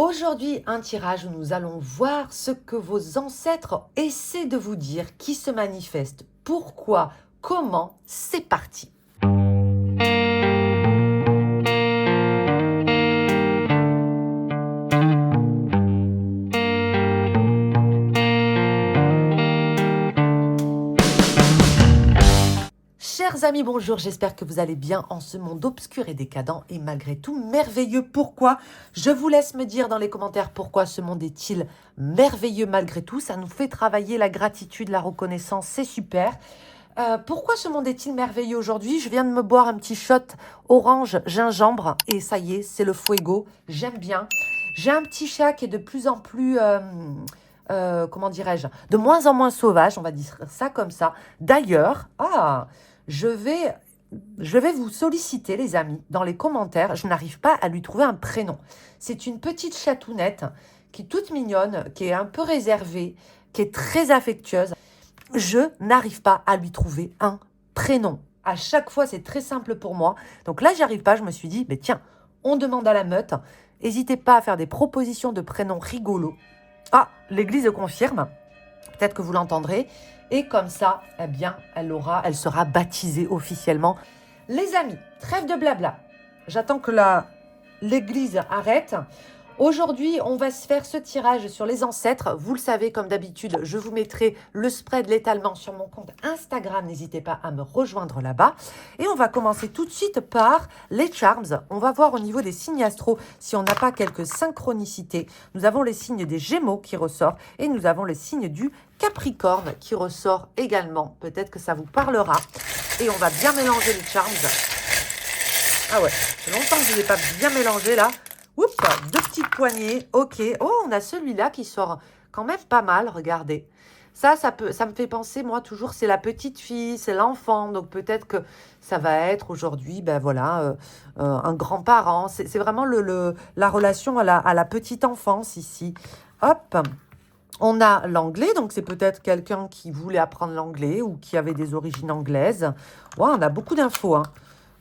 Aujourd'hui, un tirage où nous allons voir ce que vos ancêtres essaient de vous dire, qui se manifeste, pourquoi, comment, c'est parti. Chers amis, bonjour, j'espère que vous allez bien en ce monde obscur et décadent et malgré tout merveilleux. Pourquoi? Je vous laisse me dire dans les commentaires pourquoi ce monde est-il merveilleux malgré tout. Ça nous fait travailler la gratitude, la reconnaissance, c'est super. Pourquoi ce monde est-il merveilleux aujourd'hui? Je viens de me boire un petit shot orange gingembre et ça y est, c'est le fuego. J'aime bien. J'ai un petit chat qui est de plus en plus... comment dirais-je, de moins en moins sauvage, on va dire ça comme ça. D'ailleurs, je vais vous solliciter, les amis, dans les commentaires. Je n'arrive pas à lui trouver un prénom. C'est une petite chatounette qui est toute mignonne, qui est un peu réservée, qui est très affectueuse. Je n'arrive pas à lui trouver un prénom. À chaque fois, c'est très simple pour moi. Donc là, j'y arrive pas. Je me suis dit, mais tiens, on demande à la meute. N'hésitez pas à faire des propositions de prénoms rigolos. Ah, l'église confirme. Peut-être que vous l'entendrez. Et comme ça, eh bien, elle sera baptisée officiellement. Les amis, trêve de blabla. J'attends que l'église arrête. Aujourd'hui, on va se faire ce tirage sur les ancêtres. Vous le savez, comme d'habitude, je vous mettrai le spread, l'étalement sur mon compte Instagram. N'hésitez pas à me rejoindre là-bas. Et on va commencer tout de suite par les charms. On va voir au niveau des signes astro si on n'a pas quelques synchronicités. Nous avons les signes des Gémeaux qui ressortent et nous avons le signe du Capricorne qui ressort également. Peut-être que ça vous parlera. Et on va bien mélanger les charms. Ah ouais, ça fait longtemps que je ne l'ai pas bien mélangé là. Oups, deux petites poignées, ok. Oh, on a celui-là qui sort quand même pas mal, regardez. Ça me fait penser, moi, toujours, c'est la petite fille, c'est l'enfant. Donc, peut-être que ça va être aujourd'hui, ben voilà, un grand-parent. C'est vraiment la relation à la petite enfance ici. Hop, on a l'anglais. Donc, c'est peut-être quelqu'un qui voulait apprendre l'anglais ou qui avait des origines anglaises. Ouais, on a beaucoup d'infos, hein.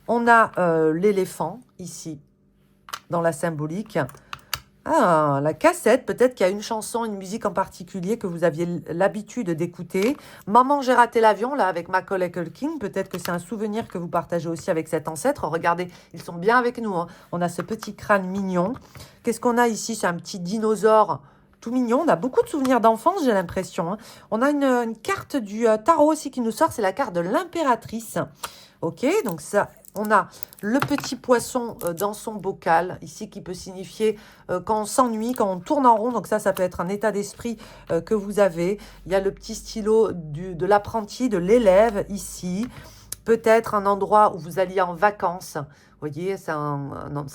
On a l'éléphant ici, dans la symbolique. Ah, la cassette, peut-être qu'il y a une chanson, une musique en particulier que vous aviez l'habitude d'écouter. Maman, j'ai raté l'avion, là, avec Macaulay Culkin. Peut-être que c'est un souvenir que vous partagez aussi avec cet ancêtre. Regardez, ils sont bien avec nous, hein. On a ce petit crâne mignon. Qu'est-ce qu'on a ici? C'est un petit dinosaure tout mignon. On a beaucoup de souvenirs d'enfance, j'ai l'impression, hein. On a une carte du tarot aussi qui nous sort. C'est la carte de l'impératrice. Ok, donc ça... On a le petit poisson dans son bocal, ici, qui peut signifier quand on s'ennuie, quand on tourne en rond. Donc ça peut être un état d'esprit que vous avez. Il y a le petit stylo de l'apprenti, de l'élève, ici. Peut-être un endroit où vous alliez en vacances. Vous voyez,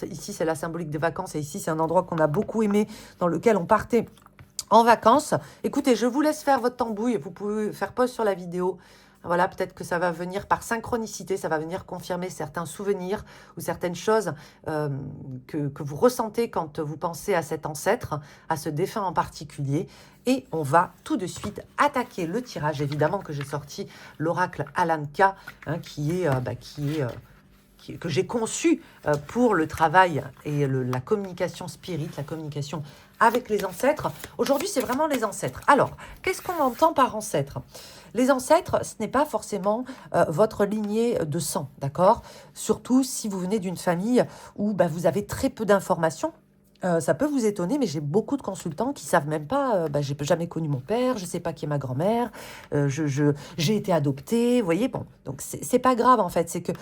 ici, c'est la symbolique des vacances. Et ici, c'est un endroit qu'on a beaucoup aimé, dans lequel on partait en vacances. Écoutez, je vous laisse faire votre tambouille. Vous pouvez faire pause sur la vidéo. Voilà, peut-être que ça va venir par synchronicité, ça va venir confirmer certains souvenirs ou certaines choses que vous ressentez quand vous pensez à cet ancêtre, à ce défunt en particulier. Et on va tout de suite attaquer le tirage. Évidemment que j'ai sorti l'oracle Alanka, hein, que j'ai conçu pour le travail et la communication spirit, la communication avec les ancêtres. Aujourd'hui, c'est vraiment les ancêtres. Alors, qu'est-ce qu'on entend par ancêtre? Les ancêtres, ce n'est pas forcément votre lignée de sang, d'accord? Surtout si vous venez d'une famille où vous avez très peu d'informations. Ça peut vous étonner, mais j'ai beaucoup de consultants qui savent même pas, j'ai jamais connu mon père, je sais pas qui est ma grand-mère, j'ai été adoptée, vous voyez, bon, donc c'est pas grave en fait, c'est que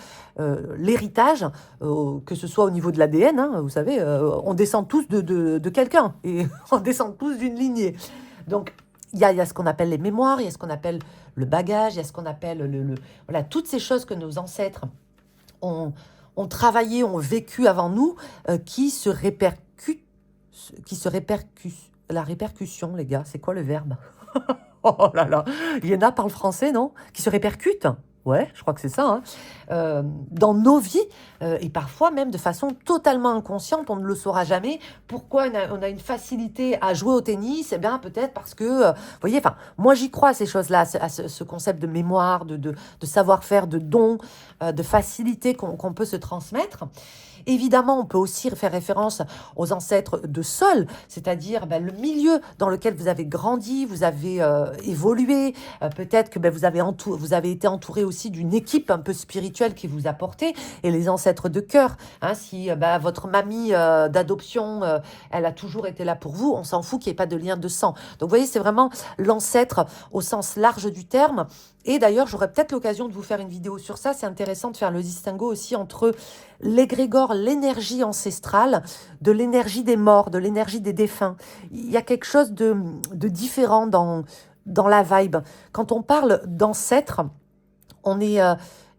l'héritage, que ce soit au niveau de l'ADN, hein, vous savez, on descend tous de quelqu'un, et on descend tous d'une lignée. Donc, il y a ce qu'on appelle les mémoires, il y a ce qu'on appelle le bagage, il y a ce qu'on appelle voilà, toutes ces choses que nos ancêtres ont travaillé, ont vécu avant nous, qui se répercutent. La répercussion, les gars, c'est quoi le verbe? Oh là là, Iéna parle français, non? Qui se répercute? Ouais, je crois que c'est ça, hein. Dans nos vies, et parfois même de façon totalement inconsciente, on ne le saura jamais. Pourquoi on a une facilité à jouer au tennis? Eh bien, peut-être parce que, vous voyez, enfin, moi j'y crois à ces choses-là, à ce concept de mémoire, de savoir-faire, de don, de facilité qu'on peut se transmettre. Évidemment, on peut aussi faire référence aux ancêtres de sol, c'est-à-dire le milieu dans lequel vous avez grandi, vous avez évolué. Peut-être que vous avez été entouré aussi d'une équipe un peu spirituelle qui vous a porté, et les ancêtres de cœur. Hein, si votre mamie d'adoption, elle a toujours été là pour vous, on s'en fout qu'il n'y ait pas de lien de sang. Donc vous voyez, c'est vraiment l'ancêtre au sens large du terme. Et d'ailleurs, j'aurai peut-être l'occasion de vous faire une vidéo sur ça. C'est intéressant de faire le distinguo aussi entre l'égrégore, l'énergie ancestrale, de l'énergie des morts, de l'énergie des défunts. Il y a quelque chose de différent dans la vibe. Quand on parle d'ancêtres, on est...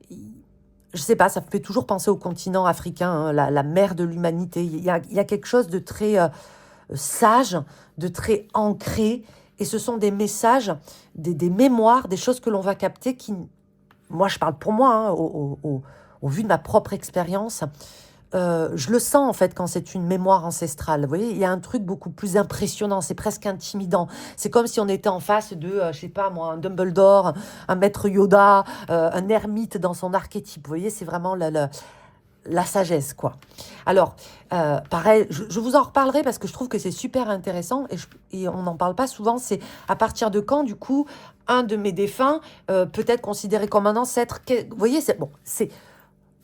je sais pas, ça me fait toujours penser au continent africain, hein, la mère de l'humanité. Il y a quelque chose de très sage, de très ancré. Et ce sont des messages, des mémoires, des choses que l'on va capter qui, moi je parle pour moi, hein, au vu de ma propre expérience, je le sens en fait quand c'est une mémoire ancestrale. Vous voyez, il y a un truc beaucoup plus impressionnant, c'est presque intimidant. C'est comme si on était en face de, je sais pas moi, un Dumbledore, un maître Yoda, un ermite dans son archétype. Vous voyez, c'est vraiment la sagesse, quoi. Alors, pareil, je vous en reparlerai parce que je trouve que c'est super intéressant et on n'en parle pas souvent. C'est à partir de quand, du coup, un de mes défunts peut être considéré comme un ancêtre. Vous voyez,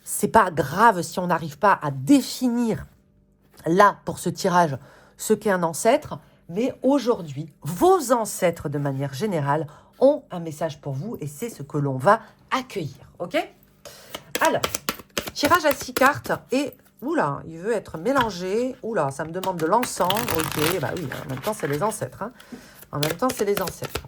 c'est pas grave si on n'arrive pas à définir, là, pour ce tirage, ce qu'est un ancêtre. Mais aujourd'hui, vos ancêtres, de manière générale, ont un message pour vous et c'est ce que l'on va accueillir. OK? Alors, tirage à 6 cartes et... Oula, il veut être mélangé. Oula, ça me demande de l'encens. Ok, bah oui, en même temps, c'est les ancêtres. Hein. En même temps, c'est les ancêtres.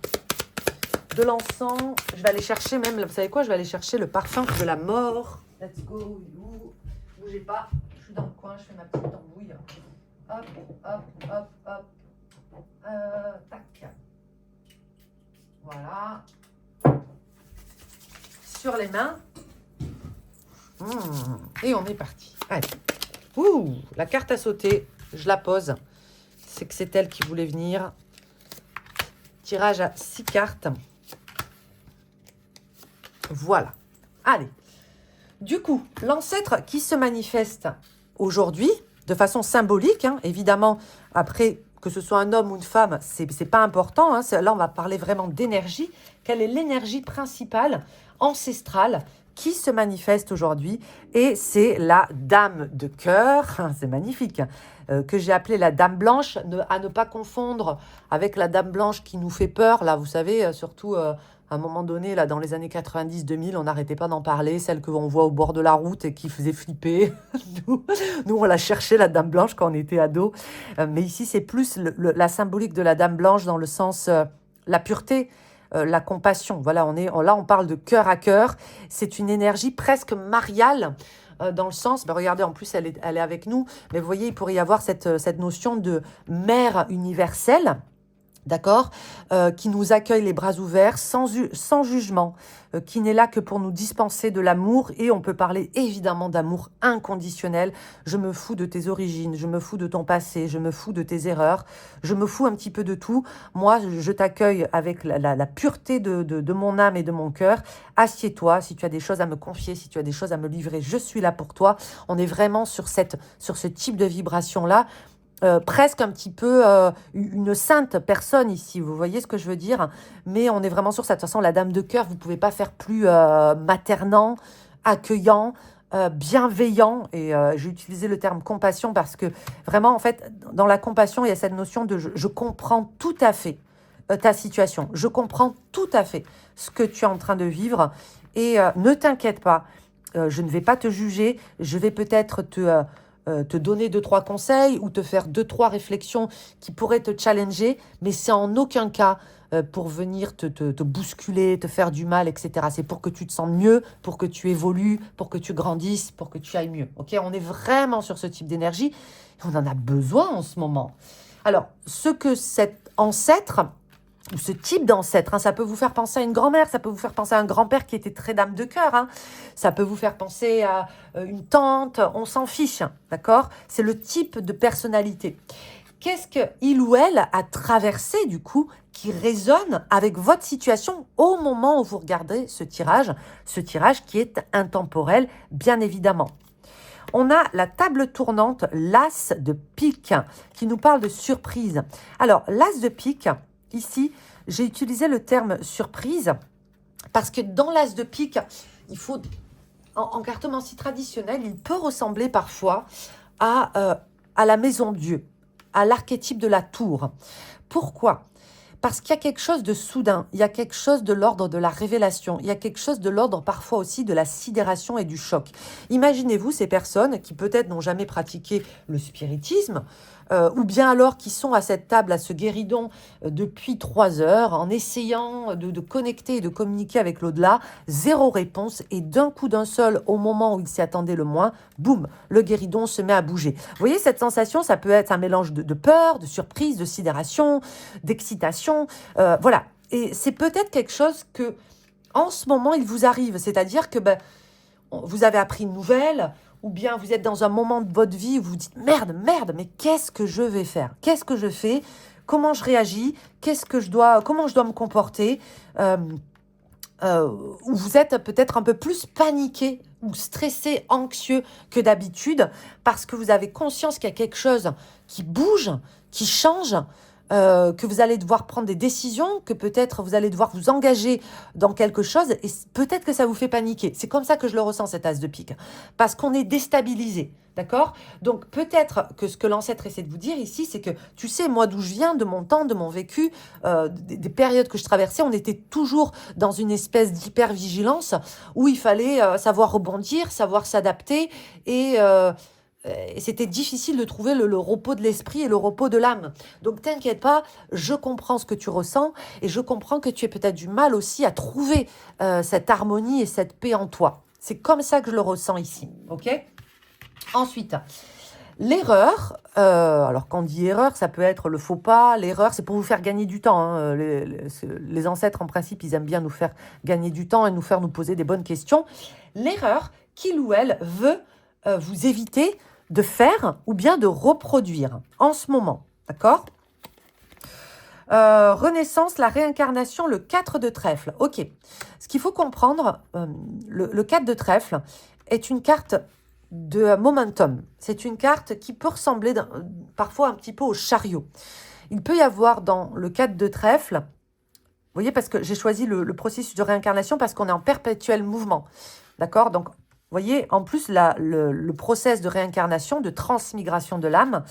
De l'encens, je vais aller chercher même... Vous savez quoi? Je vais aller chercher le parfum de la mort. Let's go, bougez pas. Je suis dans le coin, je fais ma petite tambouille. Hop, hop, hop, hop. Tac. Voilà. Sur les mains. Et on est parti. Allez. Ouh, la carte a sauté. Je la pose. C'est que c'est elle qui voulait venir. Tirage à 6 cartes. Voilà. Allez. Du coup, l'ancêtre qui se manifeste aujourd'hui, de façon symbolique, hein, évidemment, après, que ce soit un homme ou une femme, c'est pas important. Hein, là, on va parler vraiment d'énergie. Quelle est l'énergie principale, ancestrale, qui se manifeste aujourd'hui? Et c'est la dame de cœur, c'est magnifique, que j'ai appelée la dame blanche, à ne pas confondre avec la dame blanche qui nous fait peur. Là, vous savez, surtout... à un moment donné, là, dans les années 90-2000, on n'arrêtait pas d'en parler, celle que l'on voit au bord de la route et qui faisait flipper. nous, on la cherchait, la Dame Blanche, quand on était ados. Mais ici, c'est plus la symbolique de la Dame Blanche dans le sens la pureté, la compassion. Voilà, là, on parle de cœur à cœur. C'est une énergie presque mariale, dans le sens, regardez, en plus, elle est avec nous. Mais vous voyez, il pourrait y avoir cette notion de mère universelle. D'accord, qui nous accueille les bras ouverts, sans jugement, qui n'est là que pour nous dispenser de l'amour. Et on peut parler évidemment d'amour inconditionnel. Je me fous de tes origines, je me fous de ton passé, je me fous de tes erreurs, je me fous un petit peu de tout. Moi, je t'accueille avec la pureté de mon âme et de mon cœur. Assieds-toi, si tu as des choses à me confier, si tu as des choses à me livrer, je suis là pour toi. On est vraiment sur ce type de vibration-là. Presque un petit peu une sainte personne ici, vous voyez ce que je veux dire? Mais on est vraiment sur ça. De toute façon, la dame de cœur, vous ne pouvez pas faire plus maternant, accueillant, bienveillant. Et j'ai utilisé le terme compassion parce que vraiment, en fait, dans la compassion, il y a cette notion de je comprends tout à fait ta situation. Je comprends tout à fait ce que tu es en train de vivre. Et ne t'inquiète pas, je ne vais pas te juger. Je vais peut-être te donner 2-3 conseils ou te faire 2-3 réflexions qui pourraient te challenger, mais c'est en aucun cas pour venir te bousculer, te faire du mal, etc. C'est pour que tu te sentes mieux, pour que tu évolues, pour que tu grandisses, pour que tu ailles mieux. Ok, on est vraiment sur ce type d'énergie et on en a besoin en ce moment. Alors, ce que cet ancêtre... ou ce type d'ancêtre, hein, ça peut vous faire penser à une grand-mère, ça peut vous faire penser à un grand-père qui était très dame de cœur, hein, ça peut vous faire penser à une tante, on s'en fiche, d'accord? C'est le type de personnalité. Qu'est-ce qu'il ou elle a traversé, du coup, qui résonne avec votre situation au moment où vous regardez ce tirage qui est intemporel, bien évidemment. On a la table tournante, l'as de pique, qui nous parle de surprise. Alors, l'as de pique, ici, j'ai utilisé le terme surprise, parce que dans l'as de pique, il faut, en cartomancie traditionnelle, il peut ressembler parfois à la maison Dieu, à l'archétype de la tour. Pourquoi ? Parce qu'il y a quelque chose de soudain, il y a quelque chose de l'ordre de la révélation, il y a quelque chose de l'ordre parfois aussi de la sidération et du choc. Imaginez-vous ces personnes qui peut-être n'ont jamais pratiqué le spiritisme, ou bien alors qui sont à cette table, à ce guéridon, depuis 3 heures, en essayant de connecter et de communiquer avec l'au-delà, zéro réponse, et d'un coup d'un seul, au moment où ils s'y attendaient le moins, boum, le guéridon se met à bouger. Vous voyez, cette sensation, ça peut être un mélange de peur, de surprise, de sidération, d'excitation, voilà. Et c'est peut-être quelque chose que, en ce moment, il vous arrive, c'est-à-dire que vous avez appris une nouvelle, ou bien vous êtes dans un moment de votre vie où vous dites merde, mais qu'est-ce que je vais faire? Qu'est-ce que je fais? Comment je réagis? Comment je dois me comporter? Où vous êtes peut-être un peu plus paniqué ou stressé, anxieux que d'habitude, parce que vous avez conscience qu'il y a quelque chose qui bouge, qui change, que vous allez devoir prendre des décisions, que peut-être vous allez devoir vous engager dans quelque chose, et peut-être que ça vous fait paniquer. C'est comme ça que je le ressens, cet as de pique, parce qu'on est déstabilisé, d'accord? Donc peut-être que ce que l'ancêtre essaie de vous dire ici, c'est que, tu sais, moi d'où je viens, de mon temps, de mon vécu, des périodes que je traversais, on était toujours dans une espèce d'hypervigilance où il fallait savoir rebondir, savoir s'adapter, et c'était difficile de trouver le repos de l'esprit et le repos de l'âme. Donc t'inquiète pas, je comprends ce que tu ressens, et je comprends que tu aies peut-être du mal aussi à trouver cette harmonie et cette paix en toi. C'est comme ça que je le ressens ici, ok? Ensuite, l'erreur, alors quand on dit erreur, ça peut être le faux pas, l'erreur, c'est pour vous faire gagner du temps, hein. Les ancêtres, en principe, ils aiment bien nous faire gagner du temps et nous faire nous poser des bonnes questions. L'erreur qu'il ou elle veut vous éviter de faire ou bien de reproduire en ce moment, d'accord? Renaissance, la réincarnation, le 4 de trèfle. Ok, ce qu'il faut comprendre, le 4 de trèfle est une carte de momentum. C'est une carte qui peut ressembler parfois un petit peu au chariot. Il peut y avoir dans le 4 de trèfle, vous voyez, parce que j'ai choisi le processus de réincarnation parce qu'on est en perpétuel mouvement, d'accord? Donc, vous voyez, en plus, le process de réincarnation, de transmigration de l'âme,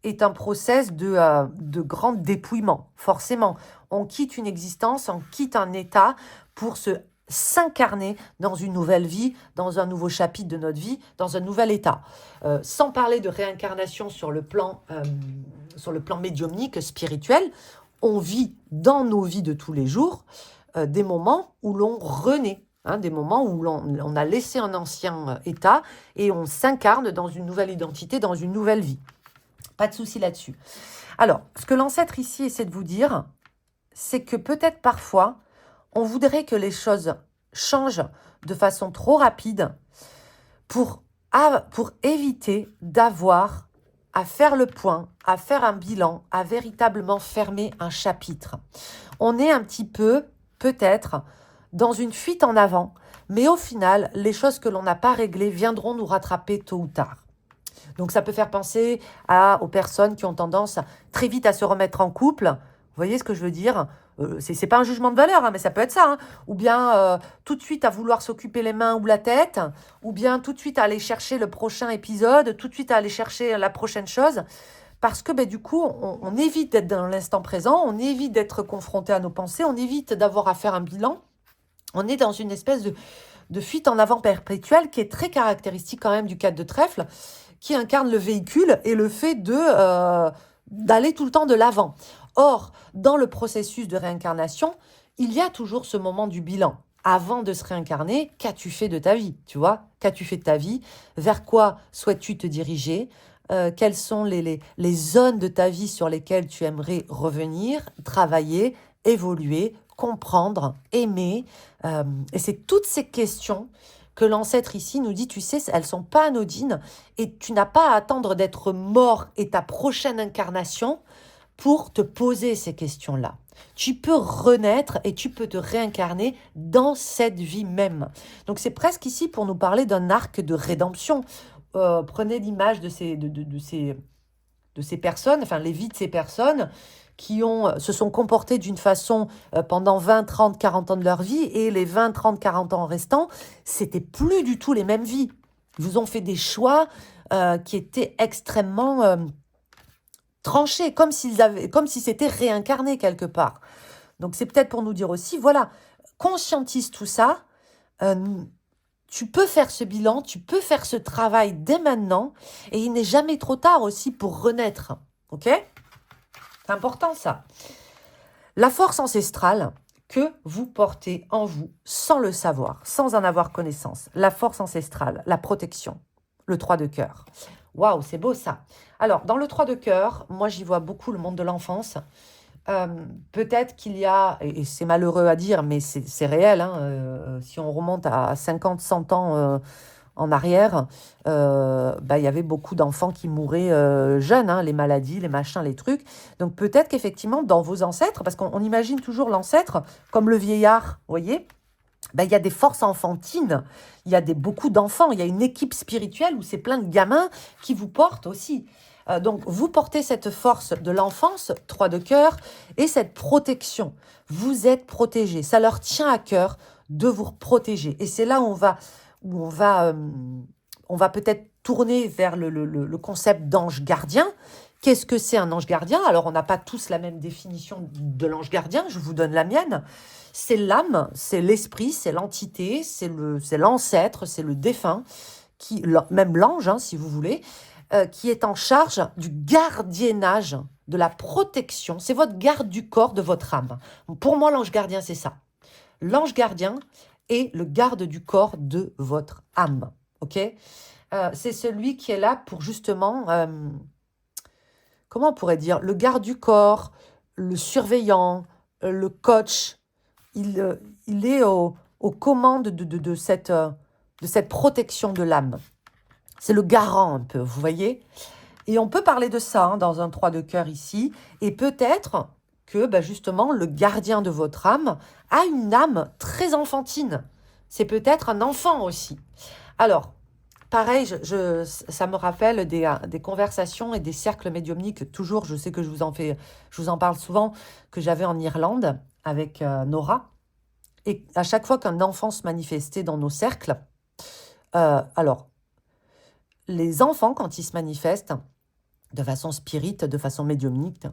est un process de grand dépouillement. Forcément, on quitte une existence, on quitte un état pour s'incarner dans une nouvelle vie, dans un nouveau chapitre de notre vie, dans un nouvel état. Sans parler de réincarnation sur le plan médiumnique, spirituel, on vit dans nos vies de tous les jours des moments où l'on renaît. Des moments où on a laissé un ancien état et on s'incarne dans une nouvelle identité, dans une nouvelle vie. Pas de souci là-dessus. Alors, ce que l'ancêtre ici essaie de vous dire, c'est que peut-être parfois, on voudrait que les choses changent de façon trop rapide pour éviter d'avoir à faire le point, à faire un bilan, à véritablement fermer un chapitre. On est un petit peu, peut-être, dans une fuite en avant, mais au final, les choses que l'on n'a pas réglées viendront nous rattraper tôt ou tard. Donc ça peut faire penser aux personnes qui ont tendance très vite à se remettre en couple. Vous voyez ce que je veux dire? C'est pas un jugement de valeur, mais ça peut être ça. Hein. Ou bien tout de suite à vouloir s'occuper les mains ou la tête, ou bien tout de suite à aller chercher le prochain épisode, tout de suite à aller chercher la prochaine chose. Parce que du coup, on évite d'être dans l'instant présent, on évite d'être confronté à nos pensées, on évite d'avoir à faire un bilan. On est dans une espèce de fuite en avant perpétuelle qui est très caractéristique quand même du 4 de trèfle, qui incarne le véhicule et le fait d'aller tout le temps de l'avant. Or, dans le processus de réincarnation, il y a toujours ce moment du bilan. Avant de se réincarner, qu'as-tu fait de ta vie? Tu vois, qu'as-tu fait de ta vie? Vers quoi souhaites-tu te diriger? Quelles sont les zones de ta vie sur lesquelles tu aimerais revenir, travailler, évoluer, comprendre, aimer? Et c'est toutes ces questions que l'ancêtre ici nous dit, tu sais, elles ne sont pas anodines et tu n'as pas à attendre d'être mort et ta prochaine incarnation pour te poser ces questions-là. Tu peux renaître et tu peux te réincarner dans cette vie même. Donc c'est presque ici pour nous parler d'un arc de rédemption prenez l'image de ces personnes, enfin les vies de ces personnes qui se sont comportées d'une façon pendant 20, 30, 40 ans de leur vie, et les 20, 30, 40 ans restants, c'était plus du tout les mêmes vies. Ils vous ont fait des choix qui étaient extrêmement tranchés, comme si c'était réincarné quelque part. Donc c'est peut-être pour nous dire aussi, voilà, conscientise tout ça, tu peux faire ce bilan, tu peux faire ce travail dès maintenant, et il n'est jamais trop tard aussi pour renaître, ok ? C'est important ça. La force ancestrale que vous portez en vous sans le savoir, sans en avoir connaissance, la force ancestrale, la protection, le 3 de cœur. Waouh, c'est beau ça. Alors, dans le 3 de cœur, moi j'y vois beaucoup le monde de l'enfance. Peut-être qu'il y a, et c'est malheureux à dire, mais c'est réel, hein, si on remonte à 50, 100 ans en arrière, il y avait beaucoup d'enfants qui mouraient jeunes, hein, les maladies, les machins, les trucs. Donc peut-être qu'effectivement, dans vos ancêtres, parce qu'on imagine toujours l'ancêtre comme le vieillard, vous voyez, il y a des forces enfantines, il y a beaucoup d'enfants, il y a une équipe spirituelle où c'est plein de gamins qui vous portent aussi. Donc, vous portez cette force de l'enfance, 3 de cœur, et cette protection. Vous êtes protégés. Ça leur tient à cœur de vous protéger. Et c'est là où on va peut-être tourner vers le concept d'ange gardien. Qu'est-ce que c'est un ange gardien? Alors, on n'a pas tous la même définition de l'ange gardien. Je vous donne la mienne. C'est l'âme, c'est l'esprit, c'est l'entité, c'est l'ancêtre, c'est le défunt, même l'ange, hein, si vous voulez, qui est en charge du gardiennage, de la protection. C'est votre garde du corps de votre âme. Pour moi, l'ange gardien, c'est ça. L'ange gardien est le garde du corps de votre âme. Ok ? C'est celui qui est là pour justement, comment on pourrait dire, le garde du corps, le surveillant, le coach. Il est aux commandes de cette protection de l'âme. C'est le garant un peu, vous voyez ? Et on peut parler de ça hein, dans un 3 de cœur ici. Et peut-être que justement le gardien de votre âme a une âme très enfantine. C'est peut-être un enfant aussi. Alors, pareil, ça me rappelle des conversations et des cercles médiumniques. Toujours, je sais que je vous en parle souvent, que j'avais en Irlande avec Nora. Et à chaque fois qu'un enfant se manifestait dans nos cercles, alors, les enfants, quand ils se manifestent, de façon spirite, de façon médiumnique,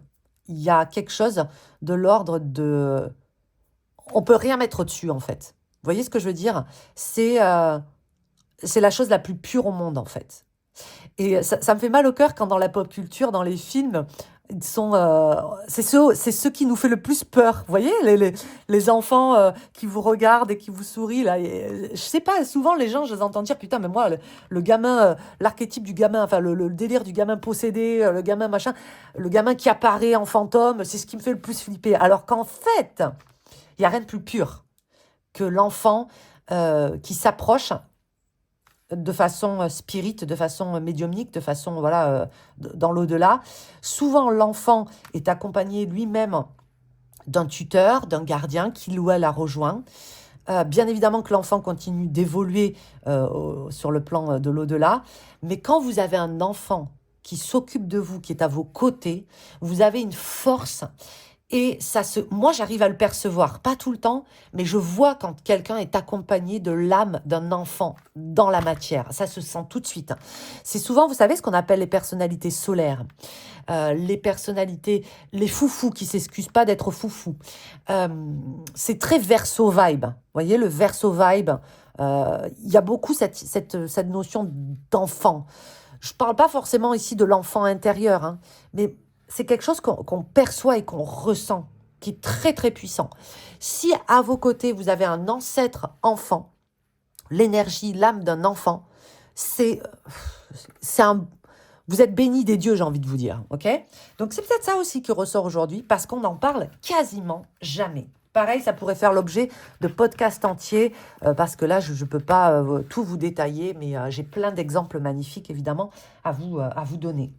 il y a quelque chose de l'ordre de... On peut rien mettre au-dessus, en fait. Vous voyez ce que je veux dire? C'est la chose la plus pure au monde, en fait. Et ça me fait mal au cœur quand dans la pop culture, dans les films, c'est ceux qui nous fait le plus peur. Vous voyez, les enfants qui vous regardent et qui vous sourient, là. Je sais pas, souvent les gens, je les entends dire, putain, mais moi, le gamin, l'archétype du gamin, enfin, le délire du gamin possédé, le gamin machin, le gamin qui apparaît en fantôme, c'est ce qui me fait le plus flipper. Alors qu'en fait, il n'y a rien de plus pur que l'enfant qui s'approche de façon spirite, de façon médiumnique, de façon, voilà, dans l'au-delà. Souvent, l'enfant est accompagné lui-même d'un tuteur, d'un gardien qui ou elle a rejoint. Bien évidemment que l'enfant continue d'évoluer sur le plan de l'au-delà, mais quand vous avez un enfant qui s'occupe de vous, qui est à vos côtés, vous avez une force. Et moi, j'arrive à le percevoir, pas tout le temps, mais je vois quand quelqu'un est accompagné de l'âme d'un enfant dans la matière. Ça se sent tout de suite. C'est souvent, vous savez, ce qu'on appelle les personnalités solaires. Les personnalités, les foufous qui s'excusent pas d'être foufous. C'est très verso vibe. Vous voyez, le verso vibe, il y a beaucoup cette notion d'enfant. Je parle pas forcément ici de l'enfant intérieur, hein, mais c'est quelque chose qu'on perçoit et qu'on ressent, qui est très très puissant. Si à vos côtés, vous avez un ancêtre enfant, l'énergie, l'âme d'un enfant, vous êtes béni des dieux, j'ai envie de vous dire. Ok ? Donc c'est peut-être ça aussi qui ressort aujourd'hui, parce qu'on n'en parle quasiment jamais. Pareil, ça pourrait faire l'objet de podcasts entiers, parce que là, je ne peux pas tout vous détailler, mais j'ai plein d'exemples magnifiques, évidemment, à vous donner.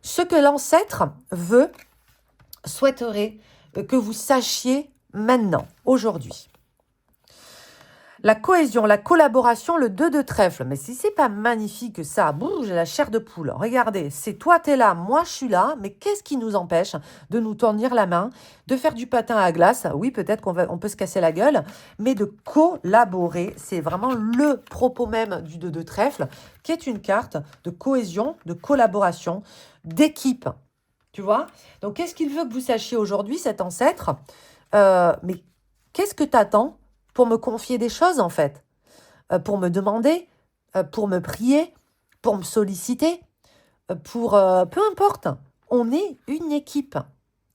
Ce que l'ancêtre souhaiterait que vous sachiez maintenant, aujourd'hui. La cohésion, la collaboration, le 2 de trèfle. Mais si c'est pas magnifique ça, bouh, j'ai la chair de poule. Regardez, c'est toi t'es là, moi je suis là, mais qu'est-ce qui nous empêche de nous tenir la main, de faire du patin à glace? Oui, peut-être on peut se casser la gueule, mais de collaborer, c'est vraiment le propos même du 2 de trèfle, qui est une carte de cohésion, de collaboration, d'équipe. Tu vois? Donc, qu'est-ce qu'il veut que vous sachiez aujourd'hui, cet ancêtre? Mais qu'est-ce que tu attends pour me confier des choses, en fait? Pour me demander, pour me prier, pour me solliciter, peu importe. On est une équipe.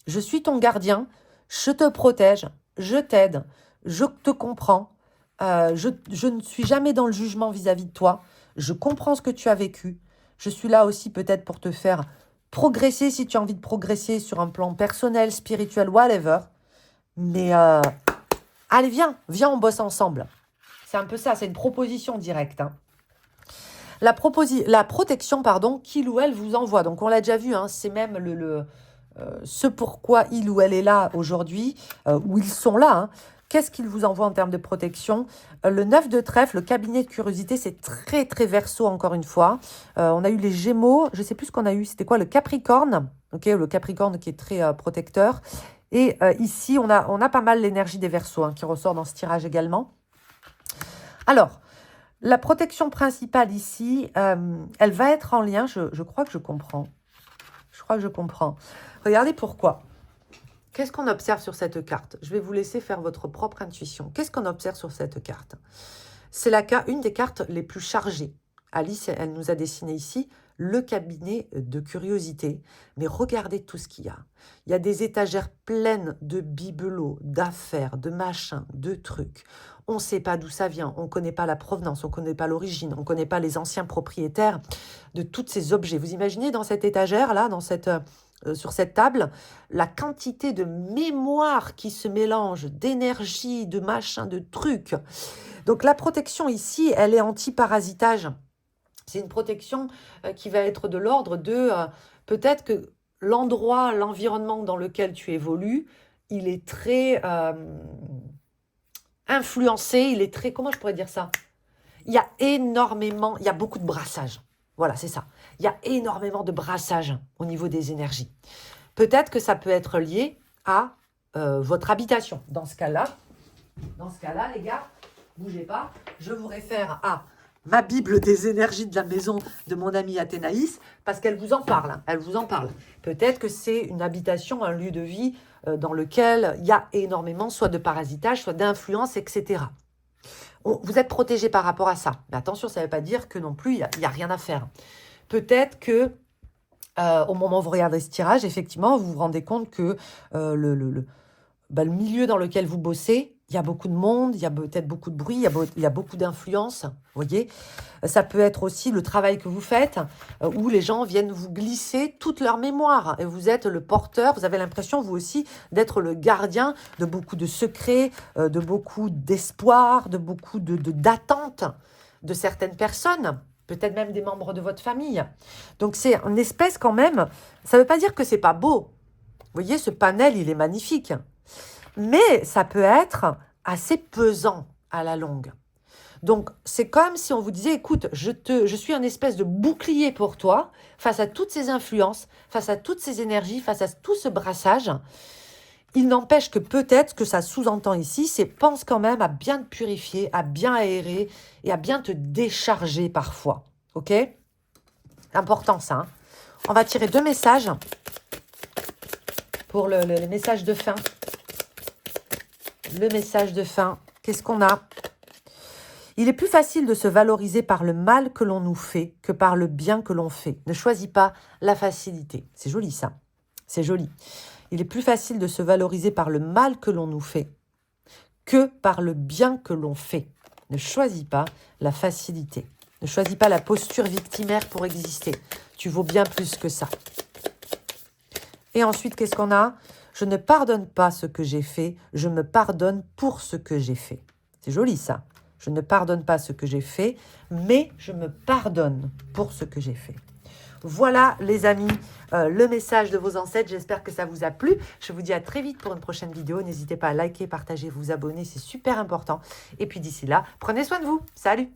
Je suis ton gardien, je te protège, je t'aide, je te comprends. Je ne suis jamais dans le jugement vis-à-vis de toi. Je comprends ce que tu as vécu. Je suis là aussi peut-être pour te faire progresser si tu as envie de progresser sur un plan personnel, spirituel, whatever. Mais allez, viens, on bosse ensemble. C'est un peu ça, c'est une proposition directe. Hein. La protection, pardon, qu'il ou elle vous envoie. Donc, on l'a déjà vu, hein, c'est même ce pourquoi il ou elle est là aujourd'hui, ou ils sont là. Hein. Qu'est-ce qu'il vous envoie en termes de protection? Le 9 de trèfle, le cabinet de curiosité, c'est très, très verso, encore une fois. On a eu les Gémeaux, je ne sais plus ce qu'on a eu, c'était quoi? Le Capricorne, okay, le Capricorne qui est très protecteur. Et ici, on a pas mal l'énergie des Verseaux hein, qui ressort dans ce tirage également. Alors, la protection principale ici, elle va être en lien, je crois que je comprends. Je crois que je comprends. Regardez pourquoi. Qu'est-ce qu'on observe sur cette carte? Je vais vous laisser faire votre propre intuition. Qu'est-ce qu'on observe sur cette carte? C'est une des cartes les plus chargées. Alice, elle nous a dessiné ici le cabinet de curiosité. Mais regardez tout ce qu'il y a. Il y a des étagères pleines de bibelots, d'affaires, de machins, de trucs. On ne sait pas d'où ça vient, on ne connaît pas la provenance, on ne connaît pas l'origine, on ne connaît pas les anciens propriétaires de tous ces objets. Vous imaginez dans cette étagère-là, sur cette table, la quantité de mémoire qui se mélange, d'énergie, de machins, de trucs. Donc la protection ici, elle est anti-parasitage. C'est une protection qui va être de l'ordre de peut-être que l'endroit, l'environnement dans lequel tu évolues, il est très influencé, il est très, comment je pourrais dire ça? Il y a beaucoup de brassage. Voilà, c'est ça. Il y a énormément de brassage au niveau des énergies. Peut-être que ça peut être lié à votre habitation. Dans ce cas-là, les gars, bougez pas, je vous réfère à ma Bible des énergies de la maison de mon amie Athénaïs, parce qu'elle vous en parle. Hein, elle vous en parle. Peut-être que c'est une habitation, un lieu de vie dans lequel il y a énormément soit de parasitage, soit d'influence, etc. Vous êtes protégé par rapport à ça. Mais attention, ça ne veut pas dire que non plus, il n'y a rien à faire. Peut-être que au moment où vous regardez ce tirage, effectivement, vous vous rendez compte que le milieu dans lequel vous bossez, il y a beaucoup de monde, il y a peut-être beaucoup de bruit, il y a beaucoup d'influence, vous voyez. Ça peut être aussi le travail que vous faites, où les gens viennent vous glisser toute leur mémoire. Et vous êtes le porteur, vous avez l'impression, vous aussi, d'être le gardien de beaucoup de secrets, de beaucoup d'espoir, de beaucoup d'attentes de certaines personnes, peut-être même des membres de votre famille. Donc c'est une espèce quand même, ça ne veut pas dire que c'est pas beau. Vous voyez, ce panel, il est magnifique. Mais ça peut être assez pesant à la longue. Donc, c'est comme si on vous disait, écoute, je suis un espèce de bouclier pour toi, face à toutes ces influences, face à toutes ces énergies, face à tout ce brassage. Il n'empêche que peut-être que ça sous-entend ici, c'est pense quand même à bien te purifier, à bien aérer et à bien te décharger parfois. Ok? Important ça. Hein. On va tirer 2 messages pour le message de fin. Le message de fin, qu'est-ce qu'on a? Il est plus facile de se valoriser par le mal que l'on nous fait que par le bien que l'on fait. Ne choisis pas la facilité. C'est joli ça. C'est joli. Il est plus facile de se valoriser par le mal que l'on nous fait que par le bien que l'on fait. Ne choisis pas la facilité. Ne choisis pas la posture victimaire pour exister. Tu vaux bien plus que ça. Et ensuite, qu'est-ce qu'on a? Je ne pardonne pas ce que j'ai fait, je me pardonne pour ce que j'ai fait. C'est joli ça. Je ne pardonne pas ce que j'ai fait, mais je me pardonne pour ce que j'ai fait. Voilà les amis, le message de vos ancêtres. J'espère que ça vous a plu. Je vous dis à très vite pour une prochaine vidéo. N'hésitez pas à liker, partager, vous abonner, c'est super important. Et puis d'ici là, prenez soin de vous. Salut!